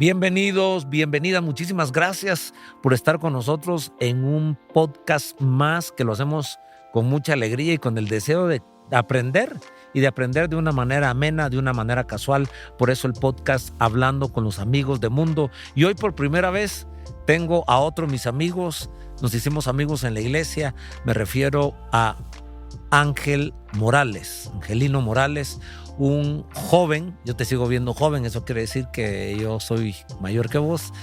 Bienvenidos, bienvenidas, muchísimas gracias por estar con nosotros en un podcast más que lo hacemos con mucha alegría y con el deseo de aprender y de aprender de una manera amena, de una manera casual. Por eso el podcast Hablando con los Amigos de Mundo. Y hoy por primera vez tengo a otro de mis amigos, nos hicimos amigos en la iglesia, me refiero a Ángel Morales, Angelino Morales, un joven. Yo te sigo viendo joven, eso quiere decir que yo soy mayor que vos,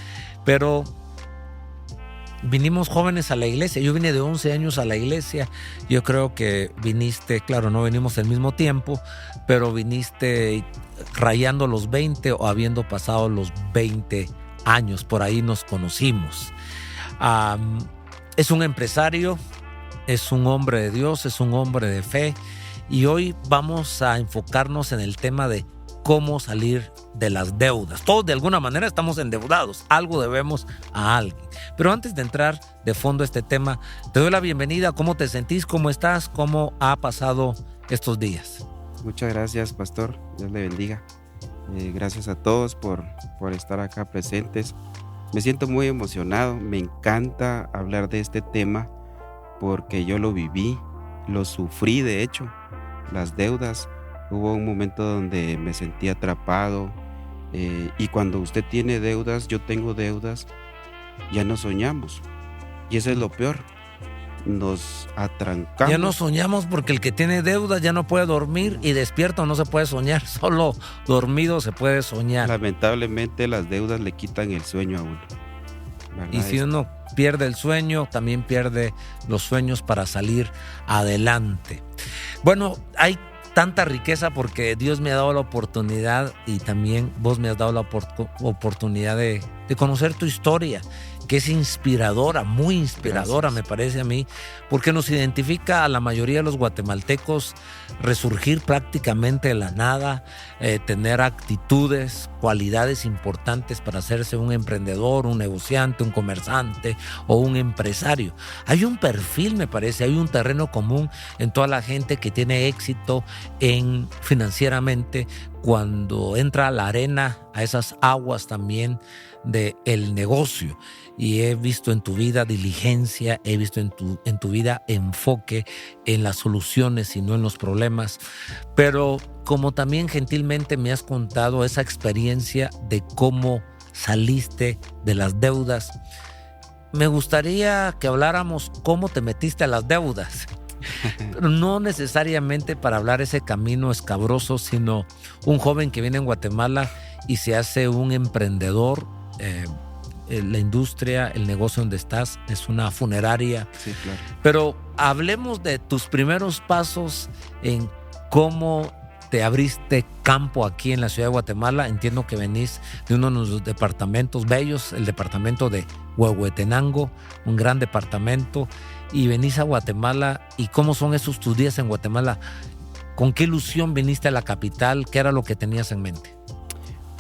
pero vinimos jóvenes a la iglesia. Yo vine de 11 años a la iglesia. Yo creo que viniste, claro, no venimos al mismo tiempo, pero viniste rayando los 20 o habiendo pasado los 20 años, por ahí nos conocimos. Es un empresario, es un hombre de Dios, es un hombre de fe, y hoy vamos a enfocarnos en el tema de cómo salir de las deudas. Todos de alguna manera estamos endeudados, algo debemos a alguien. Pero antes de entrar de fondo a este tema, te doy la bienvenida. ¿Cómo te sentís? ¿Cómo estás? ¿Cómo ha pasado estos días? Muchas gracias, pastor. Dios le bendiga. Gracias a todos por estar acá presentes. Me siento muy emocionado. Me encanta hablar de este tema porque yo lo viví, lo sufrí de hecho. Las deudas. Hubo un momento donde me sentí atrapado, y cuando usted tiene deudas, yo tengo deudas, ya no soñamos. Y eso es lo peor. Nos atrancamos. Ya no soñamos porque el que tiene deudas ya no puede dormir, y despierto no se puede soñar, solo dormido se puede soñar. Lamentablemente las deudas le quitan el sueño a uno, ¿verdad? Y si uno pierde el sueño, también pierde los sueños para salir adelante. Bueno, hay tanta riqueza porque Dios me ha dado la oportunidad, y también vos me has dado la oportunidad de conocer tu historia, que es inspiradora, muy inspiradora. Gracias. Me parece a mí, porque nos identifica a la mayoría de los guatemaltecos resurgir prácticamente de la nada, tener actitudes, cualidades importantes para hacerse un emprendedor, un negociante, un comerciante o un empresario. Hay un perfil, me parece, hay un terreno común en toda la gente que tiene éxito financieramente, cuando entra a la arena, a esas aguas también del negocio. Y he visto en tu vida diligencia, he visto en tu vida enfoque en las soluciones y no en los problemas. Pero como también gentilmente me has contado esa experiencia de cómo saliste de las deudas, me gustaría que habláramos cómo te metiste a las deudas. Pero no necesariamente para hablar ese camino escabroso, sino un joven que viene en Guatemala y se hace un emprendedor. La industria, el negocio donde estás es una funeraria. Sí, claro. Pero hablemos de tus primeros pasos en cómo te abriste campo aquí en la ciudad de Guatemala. Entiendo que venís de uno de los departamentos bellos, el departamento de Huehuetenango, un gran departamento, y venís a Guatemala. ¿Y cómo son esos tus días en Guatemala? ¿Con qué ilusión viniste a la capital? ¿Qué era lo que tenías en mente?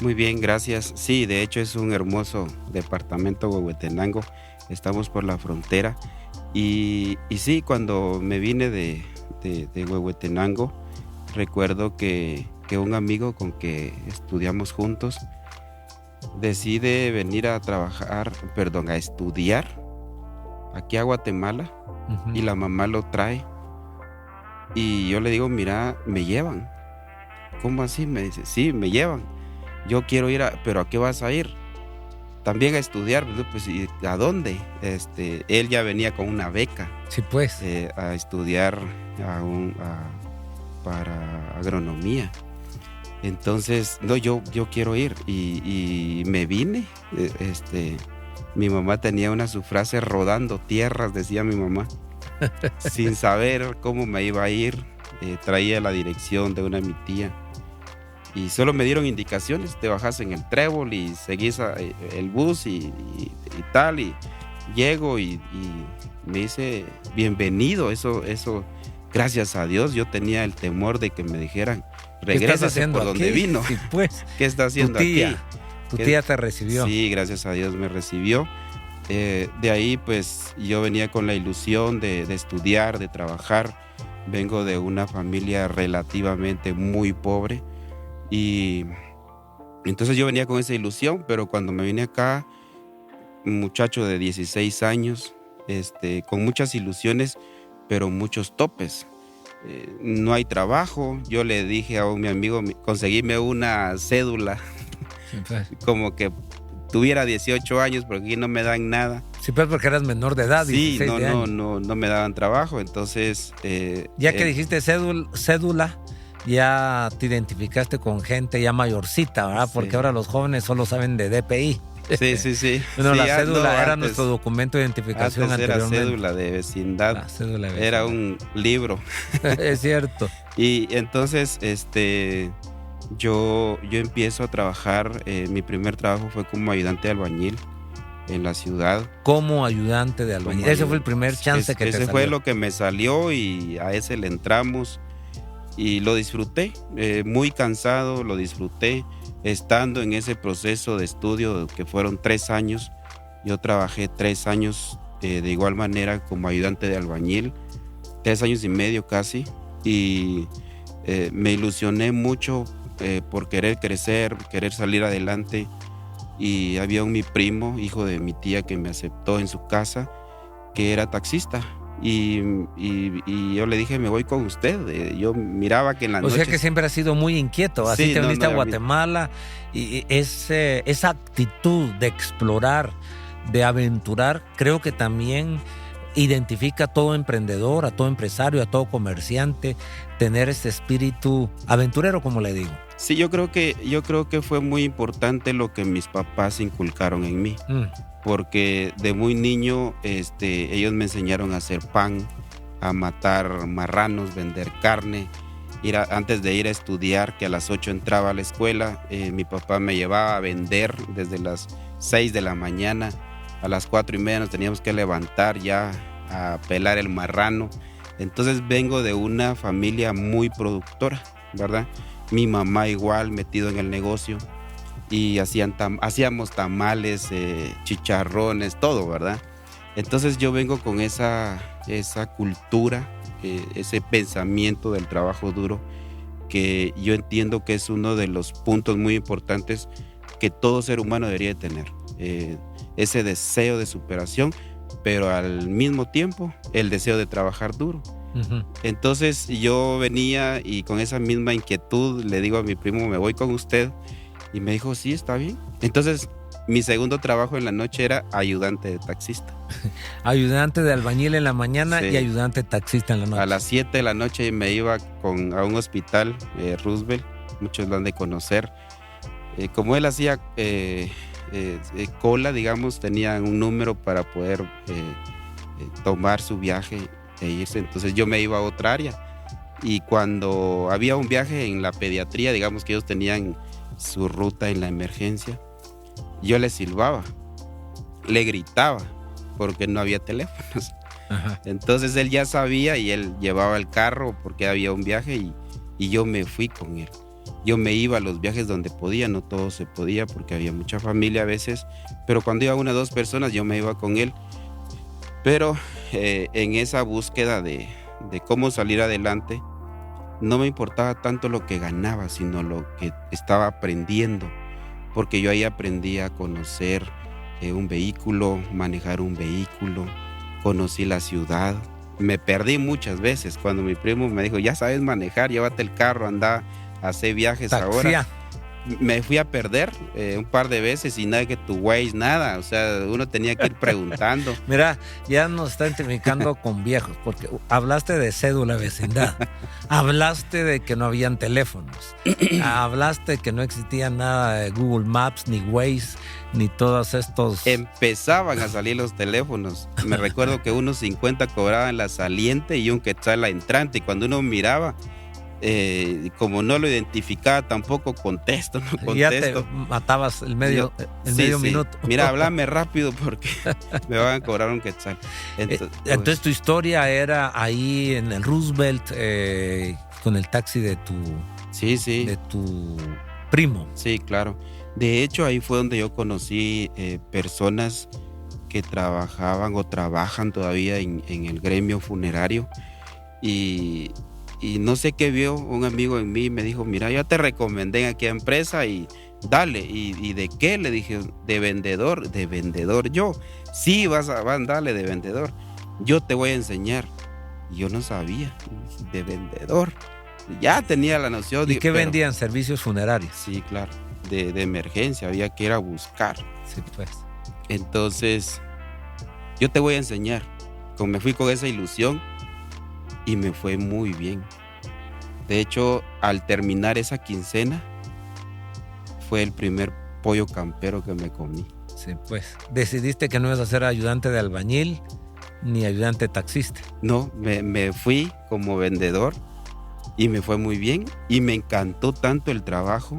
Muy bien, gracias. Sí, de hecho es un hermoso departamento, Huehuetenango. Estamos por la frontera. Y sí, cuando me vine de Huehuetenango, recuerdo que un amigo con que estudiamos juntos decide venir a estudiar aquí a Guatemala. Uh-huh. Y la mamá lo trae. Y yo le digo, mira, me llevan. ¿Cómo así? Me dice, sí, me llevan. Yo quiero ir, pero ¿a qué vas a ir? También a estudiar. Pues, ¿y a dónde? Él ya venía con una beca. Sí, pues. A estudiar para agronomía. Entonces, no, yo quiero ir. Y me vine. Mi mamá tenía su frase, rodando tierras, decía mi mamá. Sin saber cómo me iba a ir. Traía la dirección de una de mi tía. Y solo me dieron indicaciones, te bajas en el trébol y seguís el bus y tal, y llego y me dice, bienvenido. Eso, gracias a Dios. Yo tenía el temor de que me dijeran, regrésase por donde vino. Sí, pues. ¿Qué está haciendo aquí? Tu tía te recibió. Sí, gracias a Dios me recibió. De ahí pues yo venía con la ilusión de estudiar, de trabajar. Vengo de una familia relativamente muy pobre. Y Entonces yo venía con esa ilusión, pero cuando me vine acá, un muchacho de 16 años, con muchas ilusiones, pero muchos topes. No hay trabajo. Yo le dije a mi amigo, conseguíme una cédula, como que tuviera 18 años, porque aquí no me dan nada. Sí, pues porque eras menor de edad. Sí, no me daban trabajo, entonces... ya que dijiste cédula, ya te identificaste con gente ya mayorcita, ¿verdad? Sí. Porque ahora los jóvenes solo saben de DPI. Sí. Bueno, sí, la cédula era antes, nuestro documento de identificación antes era anteriormente. cédula de vecindad. La cédula de vecindad. Era un libro. Es cierto. Y entonces, yo empiezo a trabajar. Mi primer trabajo fue como ayudante de albañil en la ciudad. Como ayudante de albañil. Ese fue el primer chance que te salió. Ese fue lo que me salió y a ese le entramos y lo disfruté. Muy cansado, lo disfruté. Estando en ese proceso de estudio que fueron 3 años, yo trabajé 3 años de igual manera como ayudante de albañil, 3 años y medio casi, y me ilusioné mucho por querer crecer, querer salir adelante. Y había mi primo, hijo de mi tía, que me aceptó en su casa, que era taxista. Y yo le dije, me voy con usted. Yo miraba que en la noche... O sea que siempre has sido muy inquieto. Así Sí, te viniste a a mí- Guatemala y esa actitud de explorar, de aventurar, creo que también identifica a todo emprendedor, a todo empresario, a todo comerciante, tener ese espíritu aventurero, como le digo. Sí, yo creo que fue muy importante lo que mis papás inculcaron en mí. Porque de muy niño ellos me enseñaron a hacer pan, a matar marranos, vender carne. Antes de ir a estudiar, que a las 8 entraba a la escuela, mi papá me llevaba a vender desde las 6 de la mañana. A las 4:30 nos teníamos que levantar ya a pelar el marrano. Entonces vengo de una familia muy productora, ¿verdad? Mi mamá igual, metido en el negocio. Y hacíamos tamales, chicharrones, todo, ¿verdad? Entonces yo vengo con esa cultura, ese pensamiento del trabajo duro, que yo entiendo que es uno de los puntos muy importantes que todo ser humano debería tener. Ese deseo de superación, pero al mismo tiempo el deseo de trabajar duro. Uh-huh. Entonces yo venía y con esa misma inquietud le digo a mi primo, me voy con usted. Y me dijo, sí, está bien. Entonces, mi segundo trabajo en la noche era ayudante de taxista. Ayudante de albañil en la mañana, sí, y ayudante taxista en la noche. A las 7 de la noche me iba a un hospital, Roosevelt, muchos lo han de conocer. Como él hacía cola, digamos, tenía un número para poder tomar su viaje e irse. Entonces yo me iba a otra área. Y cuando había un viaje en la pediatría, digamos que ellos tenían su ruta en la emergencia, yo le silbaba, le gritaba, porque no había teléfonos. Ajá. Entonces él ya sabía y él llevaba el carro porque había un viaje y yo me fui con él. Yo me iba a los viajes donde podía, no todo se podía porque había mucha familia a veces, pero cuando iba 1 o 2 personas yo me iba con él. Pero en esa búsqueda de cómo salir adelante, no me importaba tanto lo que ganaba, sino lo que estaba aprendiendo, porque yo ahí aprendí a conocer un vehículo, manejar un vehículo, conocí la ciudad. Me perdí muchas veces cuando mi primo me dijo, ya sabes manejar, llévate el carro, anda a hacer viajes ahora. Me fui a perder un par de veces y nada que tu Waze, nada. O sea, uno tenía que ir preguntando. Mira, ya nos está identificando con viejos, porque hablaste de cédula de vecindad, hablaste de que no habían teléfonos, hablaste que no existía nada de Google Maps, ni Waze, ni todos estos... Empezaban a salir los teléfonos. Me recuerdo que unos 50 cobraban la saliente y un quetzal la entrante. Y cuando uno miraba... como no lo identificaba tampoco, contesto. Ya te matabas el medio minuto. Mira, háblame rápido porque me van a cobrar un quetzal. Entonces tu historia era ahí en el Roosevelt con el taxi de tu de tu primo. Sí, claro. De hecho, ahí fue donde yo conocí personas que trabajaban o trabajan todavía en el gremio funerario y no sé qué vio un amigo en mí y me dijo, mira, ya te recomendé en aquella empresa y dale. ¿Y de qué? Le dije, de vendedor yo. Sí, vas a darle de vendedor. Yo te voy a enseñar. Yo no sabía, de vendedor. Ya tenía la noción. ¿Y qué vendían? Servicios funerarios. Sí, claro, de emergencia, había que ir a buscar. Sí, pues. Entonces, yo te voy a enseñar. Me fui con esa ilusión y me fue muy bien. De hecho, al terminar esa quincena, fue el primer pollo campero que me comí. Sí, pues. ¿Decidiste que no ibas a ser ayudante de albañil ni ayudante taxista? No, me fui como vendedor y me fue muy bien. Y me encantó tanto el trabajo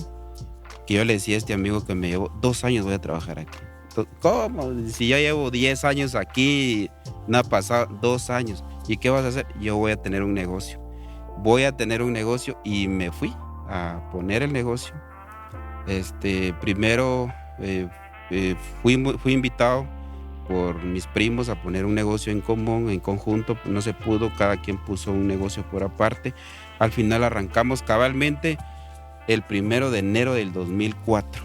que yo le decía a este amigo que me llevo 2 años voy a trabajar aquí. ¿Cómo? Si yo llevo 10 años aquí, no ha pasado 2 años. ¿Y qué vas a hacer? Yo voy a tener un negocio. Voy a tener un negocio y me fui a poner el negocio. Primero fui invitado por mis primos a poner un negocio en común, en conjunto. No se pudo, cada quien puso un negocio por aparte. Al final arrancamos cabalmente el 1 de enero del 2004.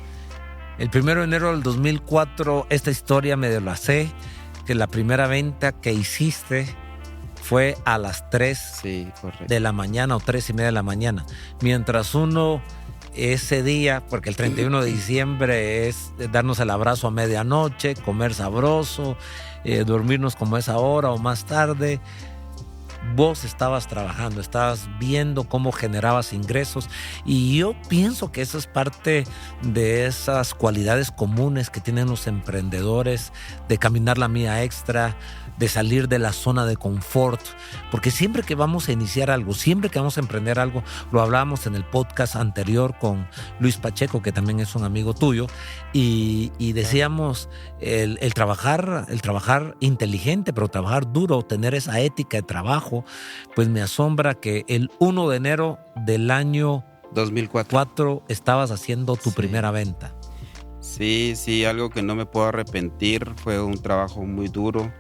El 1 de enero del 2004, esta historia medio la sé, que la primera venta que hiciste fue a las 3 de la mañana o 3:30 de la mañana. Mientras uno ese día, porque el 31 de diciembre es darnos el abrazo a medianoche, comer sabroso, dormirnos como es ahora o más tarde. Vos estabas trabajando, estabas viendo cómo generabas ingresos, y yo pienso que eso es parte de esas cualidades comunes que tienen los emprendedores, de caminar la milla extra, de salir de la zona de confort, porque siempre que vamos a iniciar algo, siempre que vamos a emprender algo, lo hablábamos en el podcast anterior con Luis Pacheco, que también es un amigo tuyo, y decíamos el trabajar inteligente, pero trabajar duro, tener esa ética de trabajo. Pues me asombra que el 1 de enero del año 2004 estabas haciendo tu primera venta. Sí, algo que no me puedo arrepentir, fue un trabajo muy duro.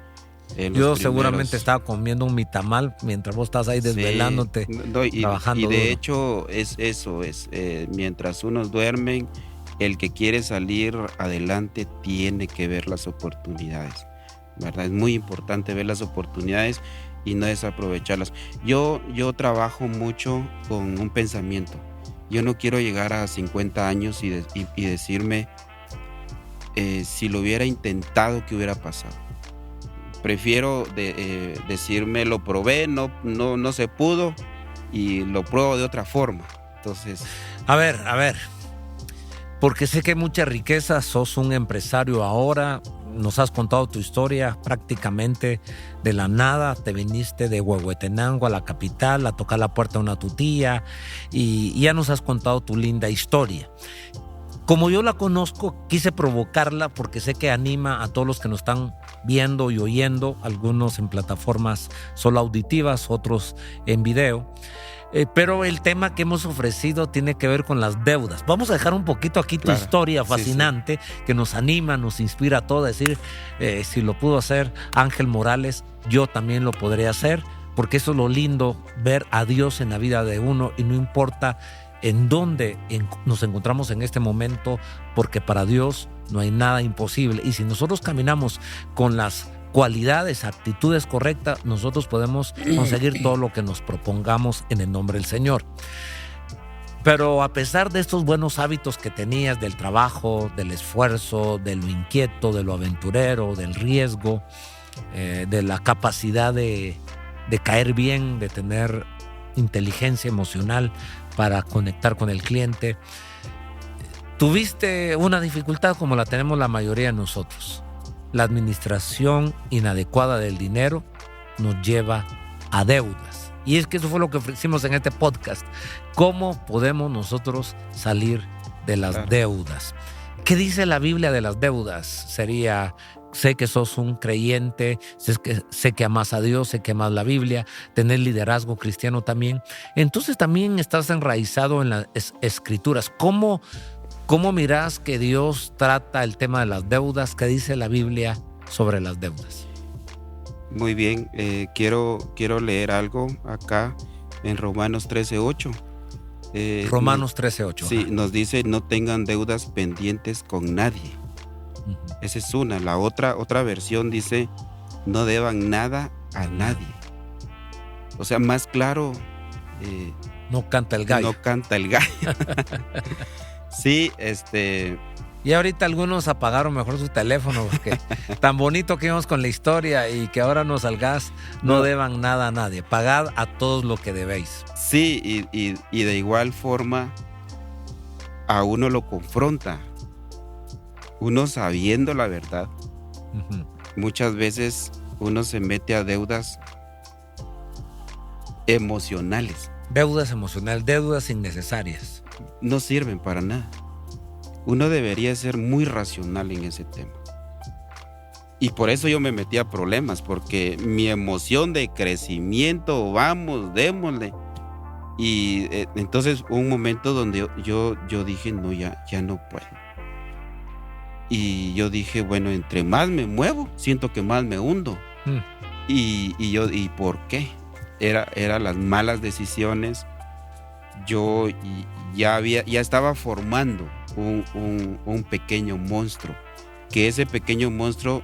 Yo seguramente estaba comiendo un mitamal mientras vos estás ahí desvelándote, trabajando y de duro. hecho mientras unos duermen, el que quiere salir adelante tiene que ver las oportunidades, ¿verdad? Es muy importante ver las oportunidades y no desaprovecharlas. Yo trabajo mucho con un pensamiento. Yo no quiero llegar a 50 años y decirme si lo hubiera intentado, ¿qué hubiera pasado? Prefiero decirme lo probé, no se pudo y lo pruebo de otra forma. Entonces, a ver, porque sé que hay mucha riqueza, sos un empresario ahora, nos has contado tu historia prácticamente de la nada, te viniste de Huehuetenango a la capital a tocar la puerta de una tutía y ya nos has contado tu linda historia. Como yo la conozco, quise provocarla porque sé que anima a todos los que nos están viendo y oyendo, algunos en plataformas solo auditivas, otros en video. Pero el tema que hemos ofrecido tiene que ver con las deudas. Vamos a dejar un poquito aquí tu historia fascinante, que nos anima, nos inspira a todos a decir, si lo pudo hacer Ángel Morales, yo también lo podré hacer, porque eso es lo lindo, ver a Dios en la vida de uno y no importa en dónde nos encontramos en este momento, porque para Dios no hay nada imposible. Y si nosotros caminamos con las cualidades, actitudes correctas, nosotros podemos conseguir todo lo que nos propongamos en el nombre del Señor. Pero a pesar de estos buenos hábitos que tenías, del trabajo, del esfuerzo, de lo inquieto, de lo aventurero, del riesgo, de la capacidad de caer bien, de tener inteligencia emocional para conectar con el cliente, tuviste una dificultad como la tenemos la mayoría de nosotros. La administración inadecuada del dinero nos lleva a deudas. Y es que eso fue lo que ofrecimos en este podcast. ¿Cómo podemos nosotros salir de las deudas? ¿Qué dice la Biblia de las deudas? Sería, sé que sos un creyente, sé que amas a Dios, sé que amas la Biblia, tenés liderazgo cristiano también. Entonces también estás enraizado en las escrituras. ¿Cómo mirás que Dios trata el tema de las deudas? ¿Qué dice la Biblia sobre las deudas? Muy bien, quiero leer algo acá en Romanos 13:8. Romanos 13:8. Sí, nos dice no tengan deudas pendientes con nadie. Ujú. Esa es una. La otra versión dice no deban nada a nadie. O sea, más claro, No canta el gallo. no canta el gallo. Sí, Y ahorita algunos apagaron mejor su teléfono porque tan bonito que íbamos con la historia y que ahora nos salgas, no deban nada a nadie. Pagad a todos lo que debéis. sí, y de igual forma a uno lo confronta. Uno sabiendo la verdad, Ujú. muchas veces uno se mete a deudas emocionales. Deudas emocionales, deudas innecesarias. No sirven para nada. Uno debería ser muy racional en ese tema. Y por eso yo me metí a problemas, porque mi emoción de crecimiento, vamos, démosle. Y entonces hubo un momento donde yo dije, no, ya no puedo. Y yo dije, bueno, entre más me muevo, siento que más me hundo. Mm. ¿Y por qué? Era las malas decisiones. Yo ya estaba formando un pequeño monstruo, que ese pequeño monstruo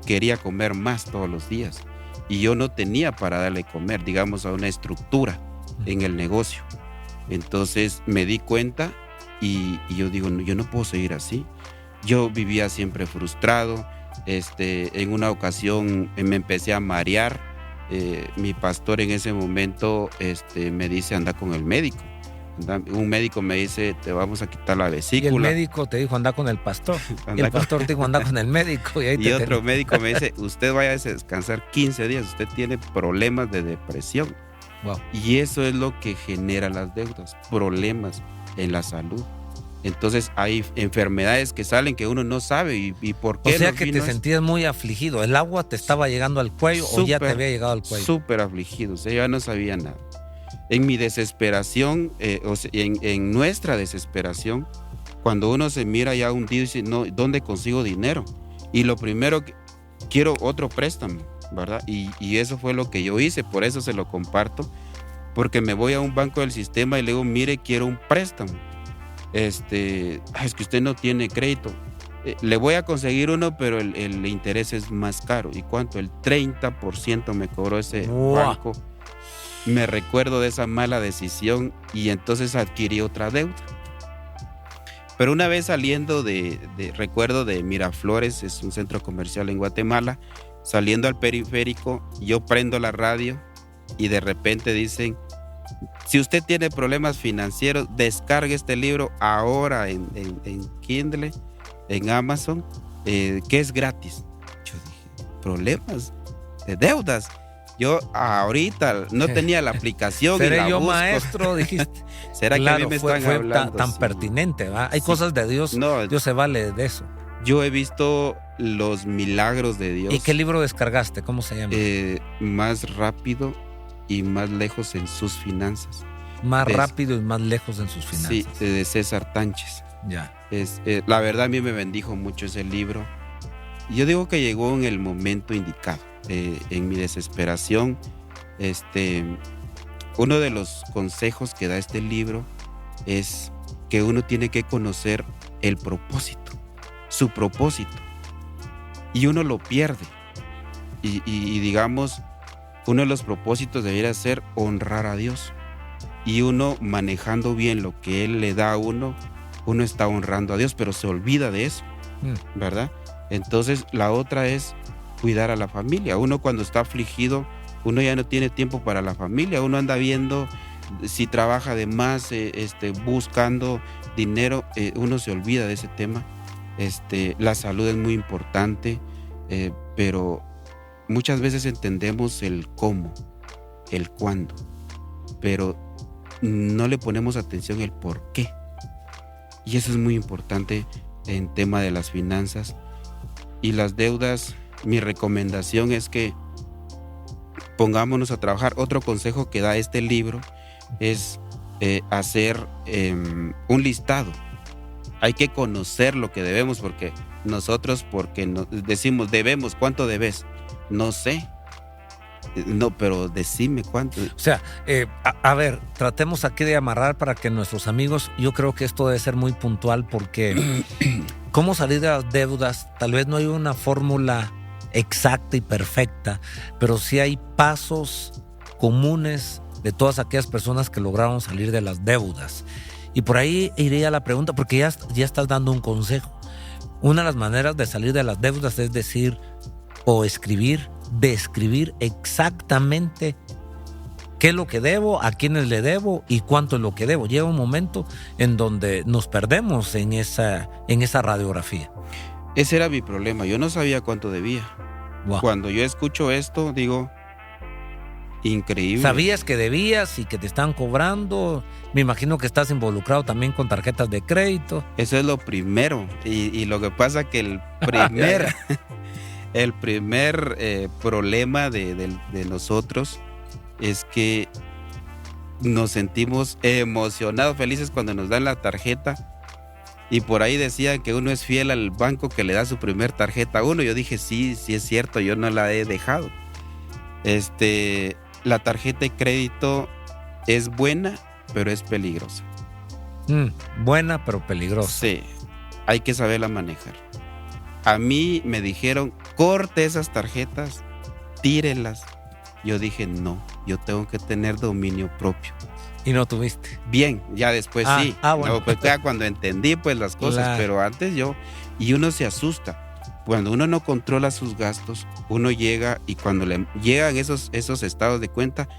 quería comer más todos los días y yo no tenía para darle comer, digamos, a una estructura en el negocio. Entonces me di cuenta y yo digo, no, yo no puedo seguir así. Yo vivía siempre frustrado. En una ocasión me empecé a marear. Mi pastor en ese momento me dice, anda con el médico. Un médico me dice, te vamos a quitar la Y vesícula. el médico te dijo, anda con el pastor. Y el pastor te dijo, anda con el médico. Y otro médico me dice, usted vaya a descansar 15 días, usted tiene problemas de depresión. Wow. Y eso es lo que genera las deudas, problemas en la salud. Entonces hay enfermedades que salen que uno no sabe y por qué. O sea que te sentías muy afligido. ¿El agua te estaba llegando al cuello o ya te había llegado al cuello? Súper afligido, o sea, yo ya no sabía nada. En mi desesperación, en nuestra desesperación, cuando uno se mira ya hundido y dice, no, ¿dónde consigo dinero? Y lo primero que quiero otro préstamo, ¿verdad? Y eso fue lo que yo hice, por eso se lo comparto, porque me voy a un banco del sistema y le digo, mire, quiero un préstamo. Es que usted no tiene crédito. Le voy a conseguir uno, pero el interés es más caro. ¿Y cuánto? El 30% me cobró ese banco. Me recuerdo de esa mala decisión y entonces adquirí otra deuda. Pero una vez saliendo recuerdo de Miraflores, es un centro comercial en Guatemala, saliendo al periférico, yo prendo la radio y de repente dicen, si usted tiene problemas financieros, descargue este libro ahora en Kindle, en Amazon, que es gratis. Yo dije, ¿problemas de deudas? Yo ahorita no tenía la aplicación. ¿Seré y la yo busco. Maestro? Dijiste. ¿Será claro, que a mí me fue están hablando? tan Sí. pertinente, ¿verdad? Hay Sí. cosas de Dios, No, Dios se vale de eso. yo he visto los milagros de Dios. ¿Y qué libro descargaste? ¿Cómo se llama? Más rápido y más lejos en sus finanzas. Más rápido y más lejos en sus finanzas. Sí, de César Tánchez. Ya. La verdad a mí me bendijo mucho ese libro. Yo digo que llegó en el momento indicado. En mi desesperación, uno de los consejos que da este libro es que uno tiene que conocer el propósito, su propósito. Y uno lo pierde. Y digamos, uno de los propósitos debería ser honrar a Dios. Y uno manejando bien lo que Él le da a uno está honrando a Dios, pero se olvida de eso, ¿verdad? Entonces la otra es cuidar a la familia. Uno cuando está afligido, uno ya no tiene tiempo para la familia, uno anda viendo si trabaja de más, buscando dinero, uno se olvida de ese tema. La salud es muy importante, pero muchas veces entendemos el cómo, el cuándo, pero no le ponemos atención el por qué. Y eso es muy importante en tema de las finanzas y las deudas. Mi recomendación es que pongámonos a trabajar. Otro consejo que da este libro es hacer un listado. Hay que conocer lo que debemos, porque nosotros, decimos debemos, ¿cuánto debes? No sé. No, pero decime cuánto. O sea, a ver, tratemos aquí de amarrar para que nuestros amigos, yo creo que esto debe ser muy puntual porque cómo salir de las deudas, tal vez no hay una fórmula exacta y perfecta, pero sí hay pasos comunes de todas aquellas personas que lograron salir de las deudas. Y por ahí iría la pregunta, porque ya estás dando un consejo. Una de las maneras de salir de las deudas es decir o describir exactamente qué es lo que debo, a quiénes le debo y cuánto es lo que debo. Llega un momento en donde nos perdemos en esa radiografía. Ese era mi problema, yo no sabía cuánto debía. Wow. Cuando yo escucho esto, digo, increíble. ¿Sabías que debías y que te están cobrando? Me imagino que estás involucrado también con tarjetas de crédito. Eso es lo primero. Y lo que pasa que el primer problema de nosotros es que nos sentimos emocionados, felices cuando nos dan la tarjeta. Y por ahí decían que uno es fiel al banco que le da su primer tarjeta a uno. Yo dije, sí es cierto, yo no la he dejado. La tarjeta de crédito es buena, pero es peligrosa. Buena, pero peligrosa. Sí, hay que saberla manejar. A mí me dijeron, corte esas tarjetas, tírelas. Yo dije, no, yo tengo que tener dominio propio. ¿Y no tuviste? Bien, ya después sí. Bueno. No, pues ya cuando entendí pues las cosas, claro. Pero antes y uno se asusta. Cuando uno no controla sus gastos, uno llega y cuando le llegan esos estados de cuenta,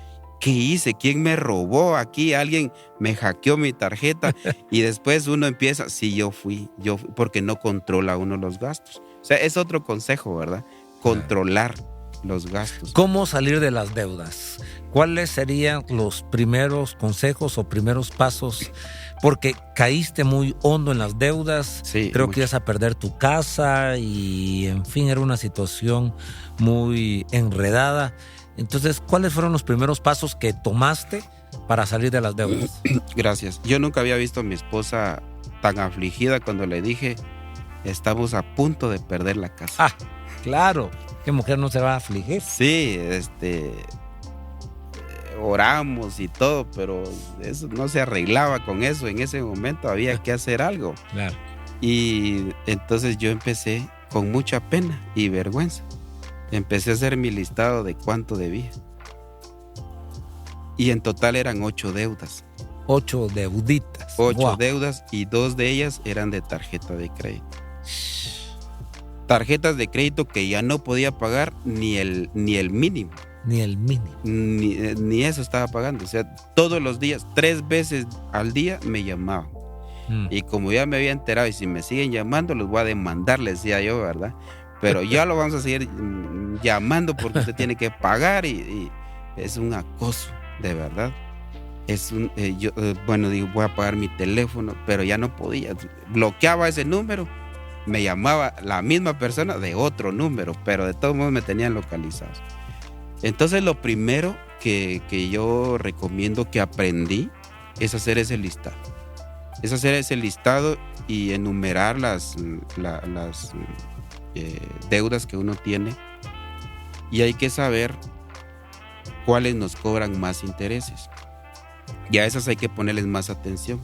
¿qué hice? ¿Quién me robó aquí? Alguien me hackeó mi tarjeta. Y después uno empieza, sí, yo fui, porque no controla uno los gastos. O sea, es otro consejo, ¿verdad? Controlar los gastos. ¿Cómo salir de las deudas? ¿Cuáles serían los primeros consejos o primeros pasos? Porque caíste muy hondo en las deudas, sí, creo mucho. Que ibas a perder tu casa y en fin, era una situación muy enredada. Entonces, ¿cuáles fueron los primeros pasos que tomaste para salir de las deudas? Gracias. Yo nunca había visto a mi esposa tan afligida cuando le dije, estamos a punto de perder la casa. Claro, ¿qué mujer no se va a afligir? Sí, oramos y todo, pero eso no se arreglaba con eso. En ese momento había que hacer algo. Claro. Y entonces yo empecé con mucha pena y vergüenza. Empecé a hacer mi listado de cuánto debía. Y en total eran 8 deudas. 8 deuditas. 8 deudas y 2 de ellas eran de tarjeta de crédito. Tarjetas de crédito que ya no podía pagar ni el mínimo. Ni el mínimo. Ni eso estaba pagando. O sea, todos los días, 3 veces al día me llamaban. Y como ya me había enterado y si me siguen llamando los voy a demandar, les decía yo, ¿verdad? Pero ya lo vamos a seguir llamando porque usted tiene que pagar y es un acoso, de verdad. Digo, voy a pagar mi teléfono, pero ya no podía. Bloqueaba ese número, me llamaba la misma persona de otro número, pero de todos modos me tenían localizados. Entonces lo primero que yo recomiendo que aprendí es hacer ese listado. Es hacer ese listado y enumerar las deudas que uno tiene. Y hay que saber cuáles nos cobran más intereses. Y a esas hay que ponerles más atención.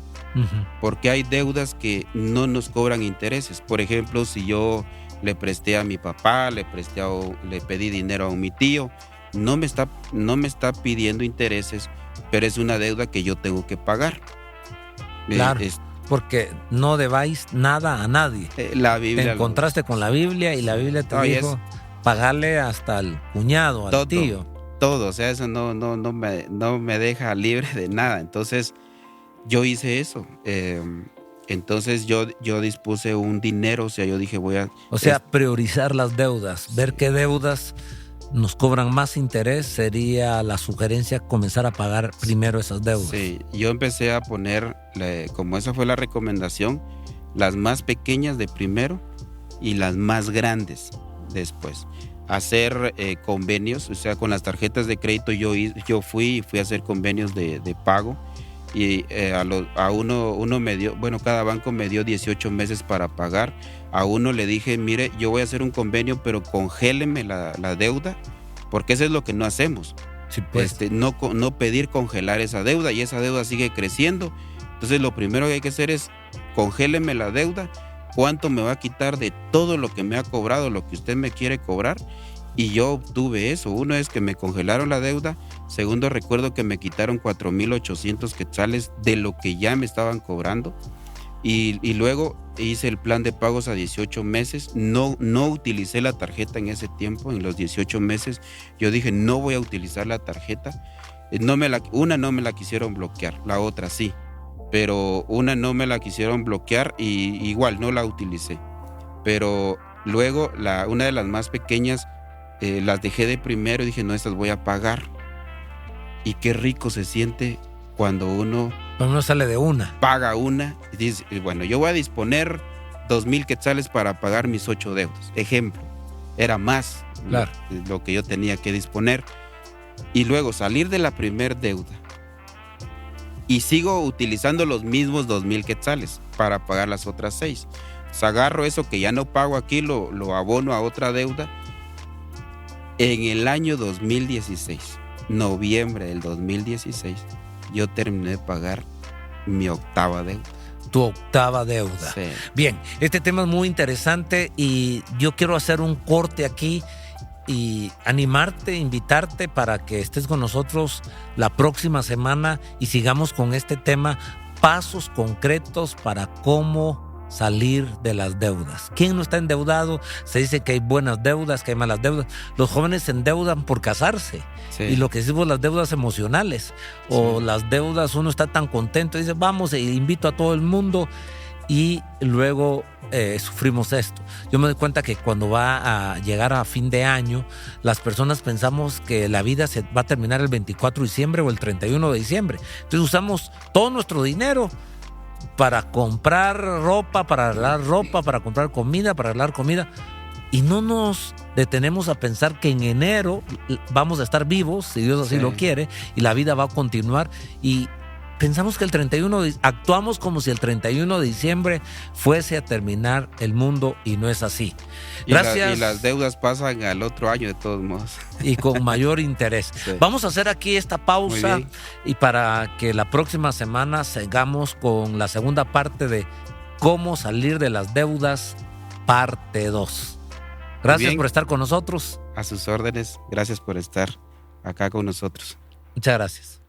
Porque hay deudas que no nos cobran intereses. Por ejemplo, si yo le presté a mi papá, le pedí dinero a mi tío, no me está pidiendo intereses, pero es una deuda que yo tengo que pagar. Claro, porque no debáis nada a nadie. La Biblia. Te encontraste con la Biblia y la Biblia te dijo pagarle hasta al cuñado, al tío. Todo, o sea, eso no me deja libre de nada. Entonces, yo hice eso. Entonces, yo dispuse un dinero, o sea, yo dije priorizar las deudas, ver qué deudas nos cobran más interés, sería la sugerencia comenzar a pagar primero esas deudas. Sí, yo empecé a poner, como esa fue la recomendación, las más pequeñas de primero y las más grandes después. Hacer convenios, o sea, con las tarjetas de crédito yo fui a hacer convenios de pago y a uno me dio, cada banco me dio 18 meses para pagar. A uno le dije, mire, yo voy a hacer un convenio, pero congéleme la deuda porque eso es lo que no hacemos. Sí, pues. No pedir congelar esa deuda, y esa deuda sigue creciendo. Entonces lo primero que hay que hacer es congéleme la deuda, cuánto me va a quitar de todo lo que me ha cobrado, lo que usted me quiere cobrar. Y yo obtuve eso. Uno es que me congelaron la deuda. Segundo, recuerdo que me quitaron 4,800 quetzales de lo que ya me estaban cobrando. Y luego hice el plan de pagos a 18 meses. No utilicé la tarjeta en ese tiempo, en los 18 meses. Yo dije, no voy a utilizar la tarjeta. Una no me la quisieron bloquear, la otra sí. Pero una no me la quisieron bloquear y igual no la utilicé. Pero luego una de las más pequeñas las dejé de primero y dije, no, estas voy a pagar. Y qué rico se siente cuando uno sale de una. Paga una y dice, bueno, yo voy a disponer 2,000 quetzales para pagar mis 8 deudas. Ejemplo, era más claro. lo que yo tenía que disponer. Y luego salir de la primer deuda y sigo utilizando los mismos 2,000 quetzales para pagar las otras 6. O sea, agarro eso que ya no pago aquí, lo abono a otra deuda. En el año 2016, noviembre del 2016, yo terminé de pagar mi octava deuda. Tu octava deuda. Sí. Bien, este tema es muy interesante y yo quiero hacer un corte aquí y animarte, invitarte para que estés con nosotros la próxima semana y sigamos con este tema, pasos concretos para cómo salir de las deudas. ¿Quién no está endeudado? Se dice que hay buenas deudas, que hay malas deudas. Los jóvenes se endeudan por casarse. Sí. Y lo que decimos, las deudas emocionales o sí. Las deudas, uno está tan contento y dice, vamos, invito a todo el mundo y luego sufrimos esto. Yo me doy cuenta que cuando va a llegar a fin de año, las personas pensamos que la vida se va a terminar el 24 de diciembre o el 31 de diciembre. Entonces usamos todo nuestro dinero para comprar ropa, para arreglar ropa, para comprar comida, para arreglar comida. Y no nos detenemos a pensar que en enero vamos a estar vivos, si Dios así lo quiere, y la vida va a continuar. Y pensamos que actuamos como si el 31 de diciembre fuese a terminar el mundo y no es así. Gracias. Y las deudas pasan al otro año de todos modos. Y con mayor interés. Sí. Vamos a hacer aquí esta pausa y para que la próxima semana sigamos con la segunda parte de cómo salir de las deudas, parte 2. Gracias por estar con nosotros. A sus órdenes. Gracias por estar acá con nosotros. Muchas gracias.